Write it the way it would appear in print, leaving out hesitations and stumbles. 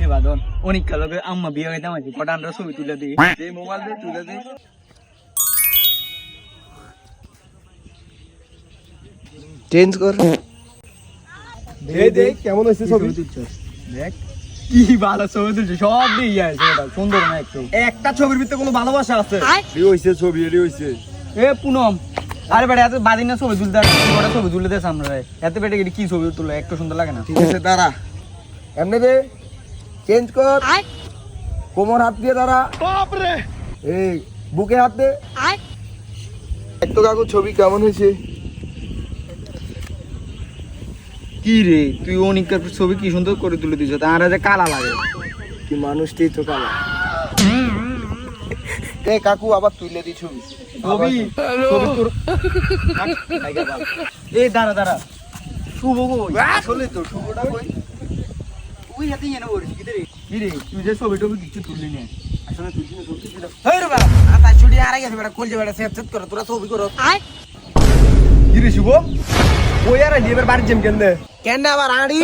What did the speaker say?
দিলে বাদন অনেক কালকে আম্মা বিয়ে হইতাম আছে কটা আমরা ছবি তুলে দিই এই মোবাইল দিয়ে তুলে দিই চেঞ্জ কর দেখ কেমন হয়েছে ছবি দেখ কি ভালো ছবি তুলছে সব দিয়ে আছে ওটা সুন্দর না একটু একটা ছবির ভিতরে কোনো ভালোবাসা আছে রে হইছে ছবি রে হইছে এ পুনম আরে বেটা এত বাদিন না ছবি তুলতে কটা ছবি তুলে দেছ আমরা এত বেটা কি ছবি তুলে একটু সুন্দর লাগে না ঠিক আছে দাঁড়া এমনি দে চেঞ্জ কর কোমর হাত দিয়ে দাঁড়া বাপ রে এই বুকে হাত দে একটু কাকু ছবি কেমন হয়েছে কি রে তুই অনেককার ছবি কি সুন্দর করে তুলে দিছ তার যে কালা লাগে কি মানুষটাই তো কালা এ কাকু আবার তুলে দি ছবি ছবি ছবি তোর এই দাঁড়া দাঁড়া শুভ কই আসলে তো শুভটা কই ওই হাতে এনে ওর কি রে কি রে তুই যে ছবি টবি কিছু তুললি না আসলে তুই দিনে ধরতে ছিল হেই রে বাবা আতা ছুটি আরে গেছে বেটা কল যে বেটা সেট সেট করে তোরা ছবি করো কি রে শুভ ওই আর এবার বাড়ি যেম কেন কেন আবার আড়ি